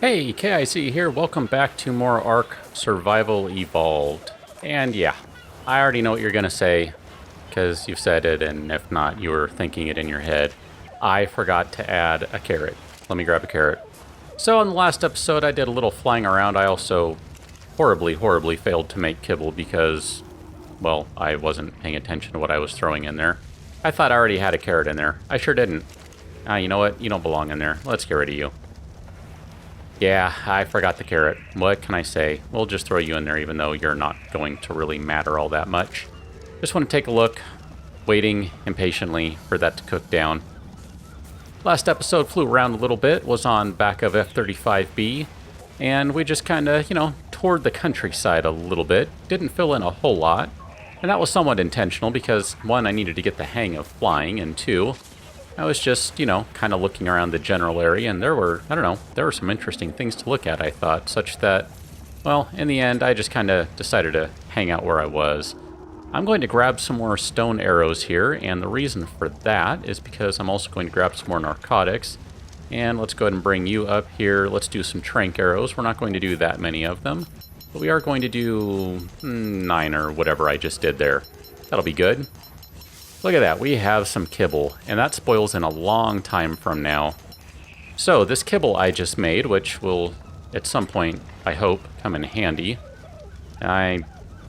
Hey, KIC here. Welcome back to more ARK Survival Evolved. And yeah, I already know what you're going to say, because you've said it, and if not, you were thinking it in your head. I forgot to add a carrot. Let me grab a carrot. So in the last episode, I did a little flying around. I also horribly failed to make kibble because, well, I wasn't paying attention to what I was throwing in there. I thought I already had a carrot in there. I sure didn't. You know what? You don't belong in there. Let's get rid of you. Yeah, I forgot the carrot. What can I say? We'll just throw you in there even though you're not going to really matter all that much. Just want to take a look, waiting impatiently for that to cook down. Last episode flew around a little bit, was on back of F-35B, and we just kind of, toured the countryside a little bit. Didn't fill in a whole lot, and that was somewhat intentional because, one, I needed to get the hang of flying, and two, I was just, kind of looking around the general area, and there were some interesting things to look at, I thought, such that, well, in the end, I just kind of decided to hang out where I was. I'm going to grab some more stone arrows here, and the reason for that is because I'm also going to grab some more narcotics. And let's go ahead and bring you up here. Let's do some trank arrows. We're not going to do that many of them, but we are going to do 9 or whatever I just did there. That'll be good. Look at that, we have some kibble, and that spoils in a long time from now. So, this kibble I just made, which will, at some point, I hope, come in handy. I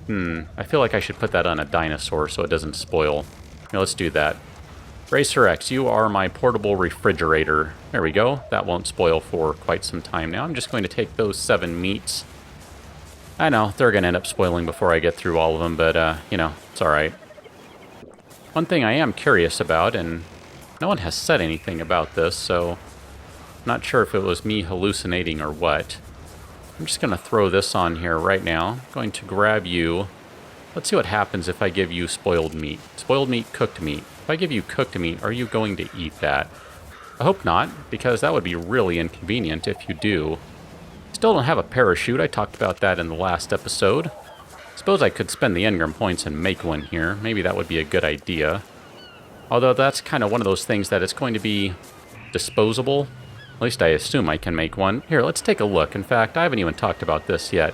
feel like I should put that on a dinosaur so it doesn't spoil. Here, let's do that. Racer X, you are my portable refrigerator. There we go, that won't spoil for quite some time now. I'm just going to take those 7 meats. I know, they're going to end up spoiling before I get through all of them, but, it's alright. One thing I am curious about, and no one has said anything about this, so I'm not sure if it was me hallucinating or what. I'm just going to throw this on here right now. I'm going to grab you. Let's see what happens if I give you spoiled meat. Spoiled meat, cooked meat. If I give you cooked meat, are you going to eat that? I hope not, because that would be really inconvenient if you do. Still don't have a parachute. I talked about that in the last episode. Suppose I could spend the engram points and make one here. Maybe that would be a good idea. Although that's kind of one of those things that it's going to be disposable. At least I assume I can make one. Here, let's take a look. In fact, I haven't even talked about this yet.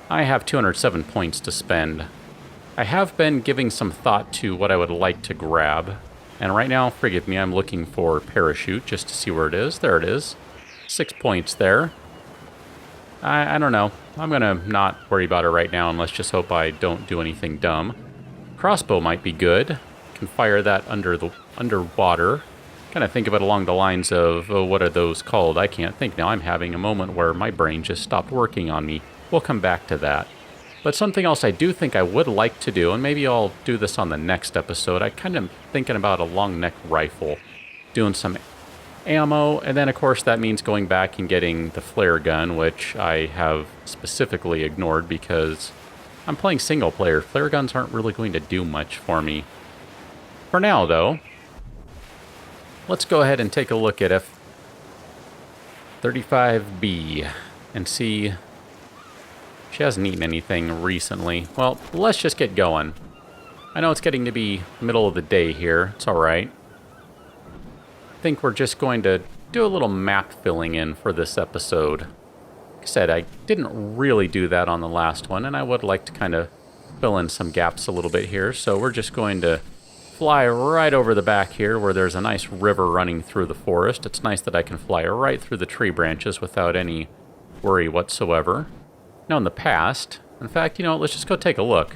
I have 207 points to spend. I have been giving some thought to what I would like to grab. And right now, forgive me, I'm looking for parachute just to see where it is. There it is. 6 points there. I don't know. I'm going to not worry about it right now and let's just hope I don't do anything dumb. Crossbow might be good. Can fire that underwater. Kind of think of it along the lines of, oh, what are those called? I can't think now. I'm having a moment where my brain just stopped working on me. We'll come back to that. But something else I do think I would like to do, and maybe I'll do this on the next episode, I kind of thinking about a long neck rifle. Doing some ammo, and then of course that means going back and getting the flare gun, which I have specifically ignored because I'm playing single player. Flare guns aren't really going to do much for me. For now though, let's go ahead and take a look at F-35B and see. She hasn't eaten anything recently. Well, let's just get going. I know it's getting to be middle of the day here. It's alright. I think we're just going to do a little map filling in for this episode. Like I said, I didn't really do that on the last one, and I would like to kind of fill in some gaps a little bit here. So we're just going to fly right over the back here where there's a nice river running through the forest. It's nice that I can fly right through the tree branches without any worry whatsoever. Now in the past, in fact, let's just go take a look.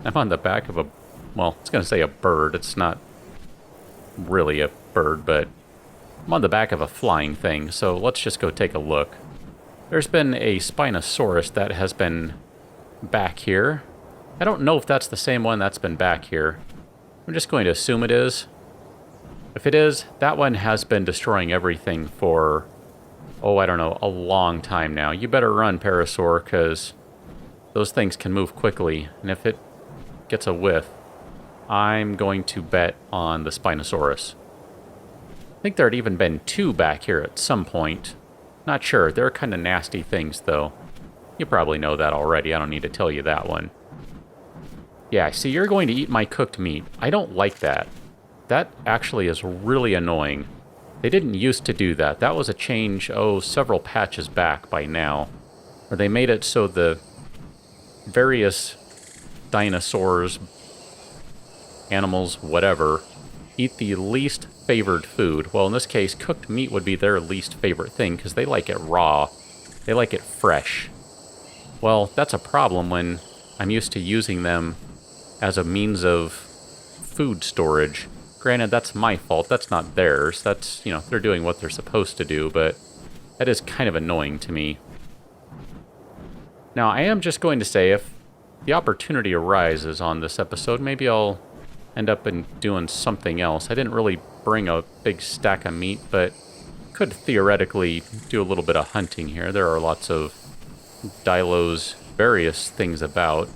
I'm on the back of well, I was going to say a bird. It's not really a bird, but I'm on the back of a flying thing, so let's just go take a look. There's been a Spinosaurus that has been back here. I don't know if that's the same one that's been back here. I'm just going to assume it is. If it is, that one has been destroying everything for, I don't know, a long time now. You better run, Parasaur, because those things can move quickly, and if it gets a whiff, I'm going to bet on the Spinosaurus. I think there had even been 2 back here at some point. Not sure. They're kind of nasty things, though. You probably know that already. I don't need to tell you that one. Yeah, see, you're going to eat my cooked meat. I don't like that. That actually is really annoying. They didn't used to do that. That was a change, oh, several patches back by now, where they made it so the various dinosaurs, animals, whatever, eat the least favored food. Well, in this case, cooked meat would be their least favorite thing because they like it raw. They like it fresh. Well, that's a problem when I'm used to using them as a means of food storage. Granted, that's my fault. That's not theirs. That's, you know, they're doing what they're supposed to do, but that is kind of annoying to me. Now, I am just going to say, if the opportunity arises on this episode, maybe I'll end up doing something else. I didn't really bring a big stack of meat, but could theoretically do a little bit of hunting here. There are lots of dilos, various things about.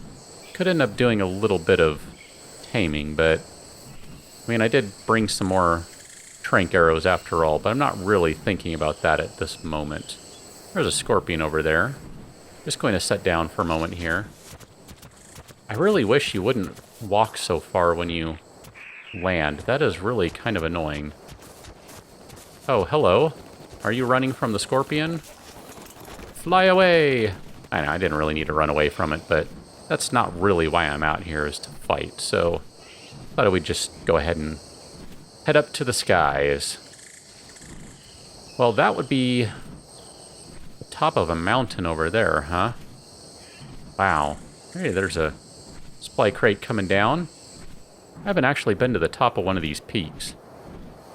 Could end up doing a little bit of taming, but I mean, I did bring some more trank arrows after all, but I'm not really thinking about that at this moment. There's a scorpion over there. Just going to set down for a moment here. I really wish you wouldn't walk so far when you land. That is really kind of annoying. Oh, hello. Are you running from the scorpion? Fly away! I know, I didn't really need to run away from it, but that's not really why I'm out here, is to fight, so thought I would just go ahead and head up to the skies. Well, that would be the top of a mountain over there, huh? Wow. Hey, there's a supply crate coming down. I haven't actually been to the top of one of these peaks.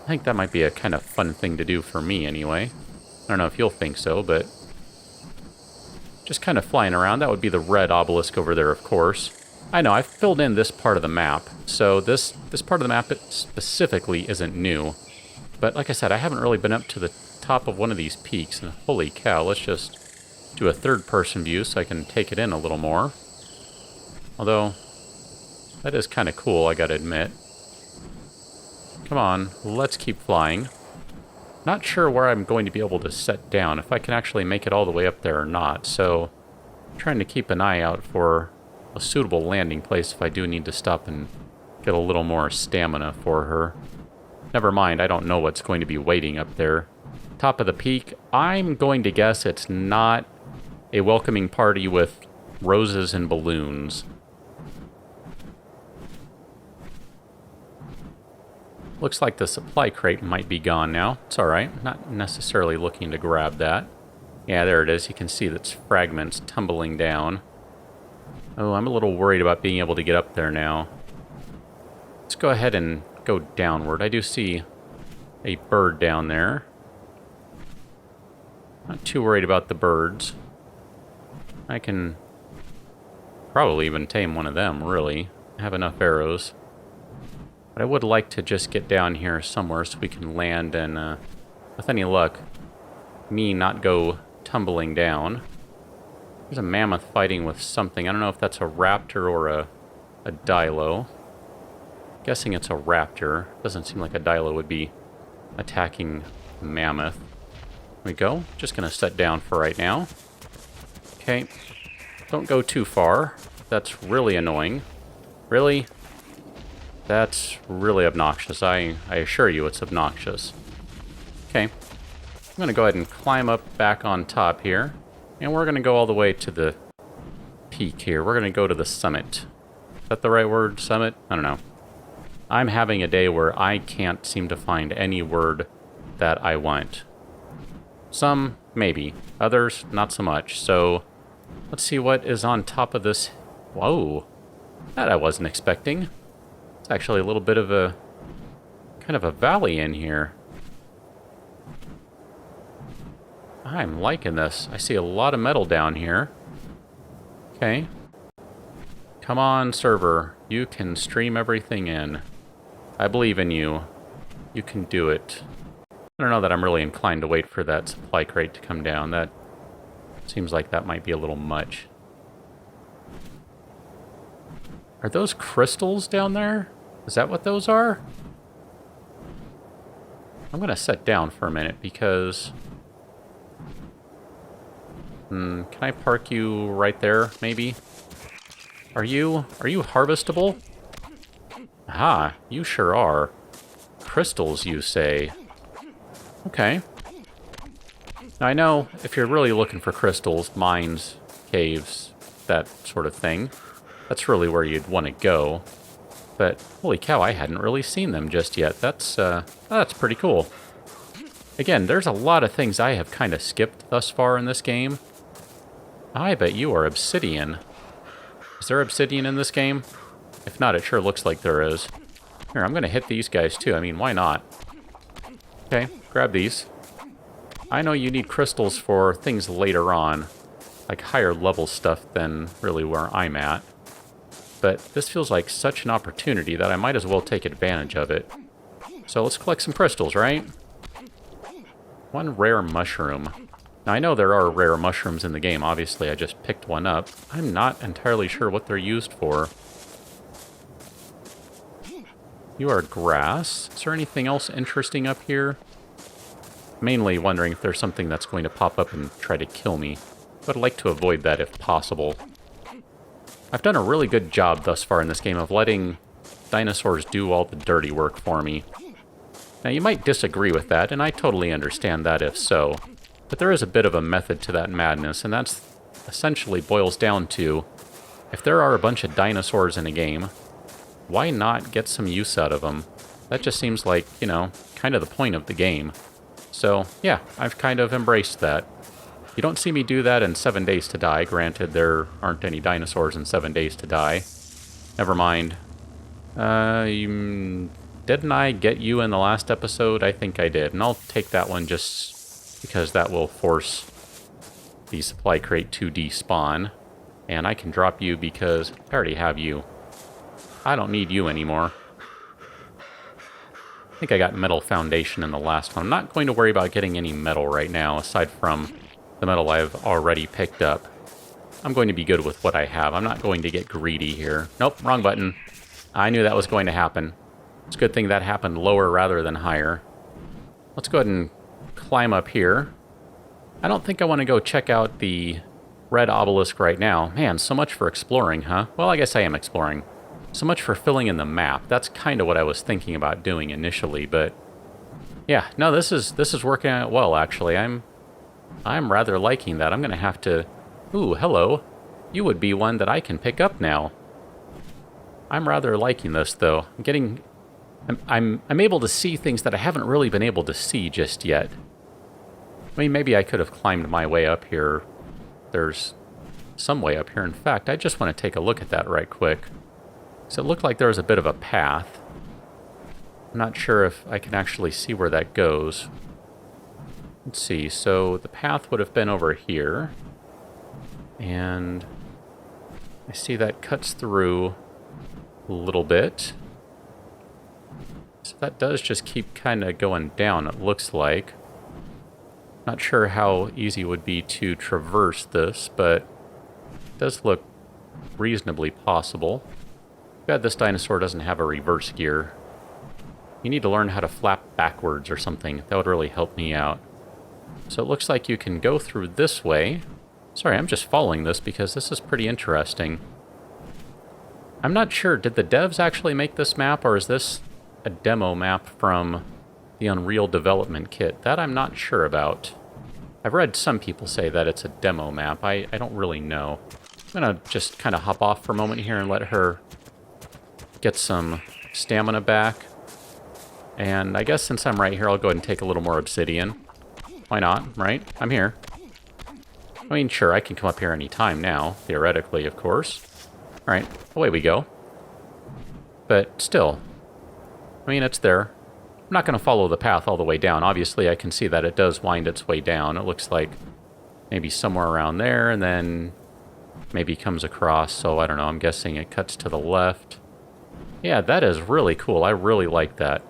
I think that might be a kind of fun thing to do for me anyway. I don't know if you'll think so, but just kind of flying around. That would be the red obelisk over there, of course. I know, I've filled in this part of the map, so this part of the map specifically isn't new. But like I said, I haven't really been up to the top of one of these peaks, and holy cow, let's just do a third-person view so I can take it in a little more. Although, that is kind of cool, I gotta admit. Come on, let's keep flying. Not sure where I'm going to be able to set down, if I can actually make it all the way up there or not, so I'm trying to keep an eye out for a suitable landing place if I do need to stop and get a little more stamina for her. Never mind, I don't know what's going to be waiting up there. Top of the peak, I'm going to guess it's not a welcoming party with roses and balloons. Looks like the supply crate might be gone now. It's alright, not necessarily looking to grab that. Yeah, there it is. You can see that's fragments tumbling down. Oh, I'm a little worried about being able to get up there now. Let's go ahead and go downward. I do see a bird down there. Not too worried about the birds. I can probably even tame one of them, really. I have enough arrows. But I would like to just get down here somewhere so we can land and, with any luck, me not go tumbling down. There's a mammoth fighting with something. I don't know if that's a raptor or a dilo. Guessing it's a raptor. Doesn't seem like a dilo would be attacking a mammoth. There we go. Just going to set down for right now. Okay. Don't go too far. That's really annoying. Really? That's really obnoxious. I assure you it's obnoxious. Okay. I'm going to go ahead and climb up back on top here. And we're going to go all the way to the peak here. We're going to go to the summit. Is that the right word? Summit? I don't know. I'm having a day where I can't seem to find any word that I want. Some, maybe. Others, not so much. So, let's see what is on top of this. Whoa. That I wasn't expecting. It's actually a little bit of a kind of a valley in here. I'm liking this. I see a lot of metal down here. Okay. Come on, server. You can stream everything in. I believe in you. You can do it. I don't know that I'm really inclined to wait for that supply crate to come down. That seems like that might be a little much. Are those crystals down there? Is that what those are? I'm going to set down for a minute because... can I park you right there, maybe? Are you harvestable? Ah, you sure are. Crystals, you say. Okay. Now, I know if you're really looking for crystals, mines, caves, that sort of thing, that's really where you'd want to go. But holy cow, I hadn't really seen them just yet. That's pretty cool. Again, there's a lot of things I have kind of skipped thus far in this game. I bet you are obsidian. Is there obsidian in this game? If not, it sure looks like there is. Here, I'm going to hit these guys too. I mean, why not? Okay, grab these. I know you need crystals for things later on, like higher level stuff than really where I'm at. But this feels like such an opportunity that I might as well take advantage of it. So let's collect some crystals, right? One rare mushroom. Now, I know there are rare mushrooms in the game. Obviously, I just picked one up. I'm not entirely sure what they're used for. You are grass. Is there anything else interesting up here? Mainly wondering if there's something that's going to pop up and try to kill me. But I'd like to avoid that if possible. I've done a really good job thus far in this game of letting dinosaurs do all the dirty work for me. Now, you might disagree with that, and I totally understand that if so. But there is a bit of a method to that madness, and that's essentially boils down to, if there are a bunch of dinosaurs in a game, why not get some use out of them? That just seems like, you know, kind of the point of the game. So, yeah, I've kind of embraced that. You don't see me do that in 7 Days to Die. Granted, there aren't any dinosaurs in 7 Days to Die. Never mind. Didn't I get you in the last episode? I think I did. And I'll take that one just because that will force the supply crate to despawn. And I can drop you because I already have you. I don't need you anymore. I think I got metal foundation in the last one. I'm not going to worry about getting any metal right now, aside from the metal I've already picked up. I'm going to be good with what I have. I'm not going to get greedy here. Nope, wrong button. I knew that was going to happen. It's a good thing that happened lower rather than higher. Let's go ahead and climb up here. I don't think I want to go check out the red obelisk right now. Man, so much for exploring, huh? Well, I guess I am exploring. So much for filling in the map. That's kind of what I was thinking about doing initially, but yeah, no, this is working out well, actually. I'm rather liking that. I'm going to have to... Ooh, hello. You would be one that I can pick up now. I'm rather liking this, though. I'm able to see things that I haven't really been able to see just yet. I mean, maybe I could have climbed my way up here. There's some way up here. In fact, I just want to take a look at that right quick. So it looked like there was a bit of a path. I'm not sure if I can actually see where that goes. Let's see, so the path would have been over here. And I see that cuts through a little bit. So that does just keep kind of going down, it looks like. Not sure how easy it would be to traverse this, but it does look reasonably possible. Bad this dinosaur doesn't have a reverse gear. You need to learn how to flap backwards or something. That would really help me out. So it looks like you can go through this way. Sorry, I'm just following this because this is pretty interesting. I'm not sure, did the devs actually make this map, or is this a demo map from the Unreal Development Kit? That I'm not sure about. I've read some people say that it's a demo map. I don't really know. I'm going to just kind of hop off for a moment here and let her get some stamina back. And I guess since I'm right here, I'll go ahead and take a little more obsidian. Why not, right? I'm here. I mean, sure, I can come up here anytime now, theoretically, of course. Alright, away we go. But still, I mean, it's there. I'm not going to follow the path all the way down. Obviously, I can see that it does wind its way down. It looks like maybe somewhere around there, and then maybe comes across. So, I don't know, I'm guessing it cuts to the left. Yeah, that is really cool. I really like that.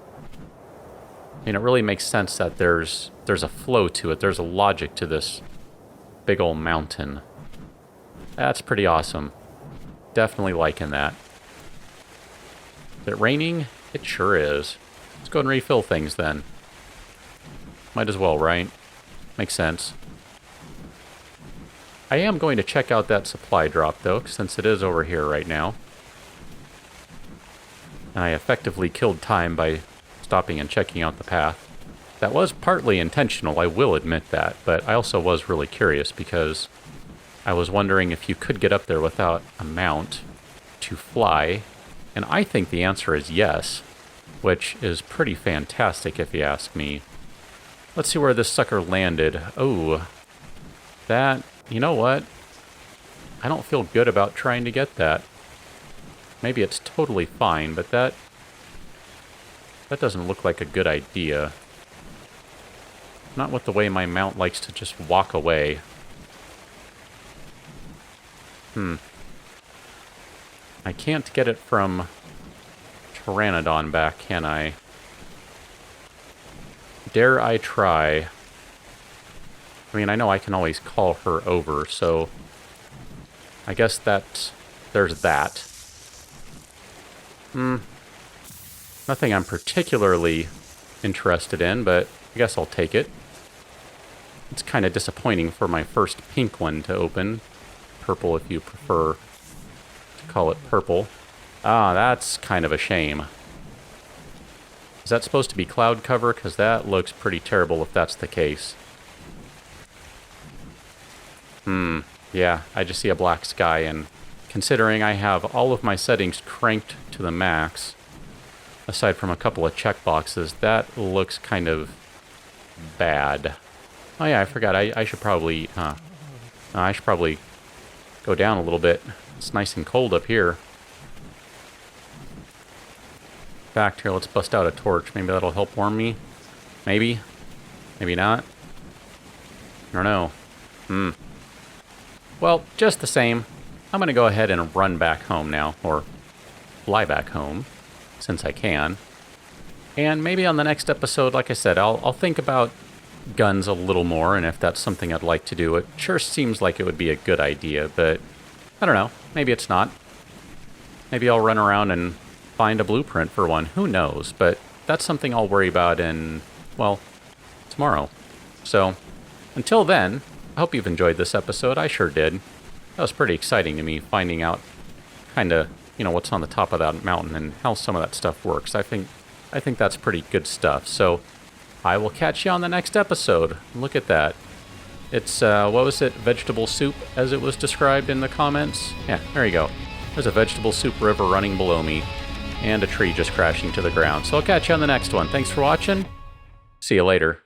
I mean, it really makes sense that there's a flow to it. There's a logic to this big old mountain. That's pretty awesome. Definitely liking that. Is it raining? It sure is. Let's go and refill things then. Might as well, right? Makes sense. I am going to check out that supply drop, though, since it is over here right now. And I effectively killed time by stopping and checking out the path. That was partly intentional, I will admit that, but I also was really curious because I was wondering if you could get up there without a mount to fly, and I think the answer is yes, which is pretty fantastic if you ask me. Let's see where this sucker landed. Oh, that, you know what? I don't feel good about trying to get that. Maybe it's totally fine, but that doesn't look like a good idea. Not with the way my mount likes to just walk away. I can't get it from Pteranodon back, can I? Dare I try? I mean, I know I can always call her over, so I guess there's that. Nothing I'm particularly interested in, but I guess I'll take it. It's kind of disappointing for my first pink one to open. Purple if you prefer to call it purple. Ah, that's kind of a shame. Is that supposed to be cloud cover? Because that looks pretty terrible if that's the case. Yeah, I just see a black sky, and considering I have all of my settings cranked to the max, aside from a couple of checkboxes, that looks kind of bad. Oh yeah, I forgot. I should probably, I should probably go down a little bit. It's nice and cold up here. In fact, here, let's bust out a torch. Maybe that'll help warm me. Maybe. Maybe not. I don't know. Well, just the same, I'm going to go ahead and run back home now, or fly back home, since I can. And maybe on the next episode, like I said, I'll think about guns a little more, and if that's something I'd like to do. It sure seems like it would be a good idea, but I don't know. Maybe it's not. Maybe I'll run around and find a blueprint for one. Who knows? But that's something I'll worry about in, well, tomorrow. So, until then, I hope you've enjoyed this episode. I sure did. That was pretty exciting to me, finding out kind of, what's on the top of that mountain and how some of that stuff works. I think that's pretty good stuff. So, I will catch you on the next episode. Look at that. It's, what was it? Vegetable soup, as it was described in the comments? Yeah, there you go. There's a vegetable soup river running below me, and a tree just crashing to the ground. So I'll catch you on the next one. Thanks for watching. See you later.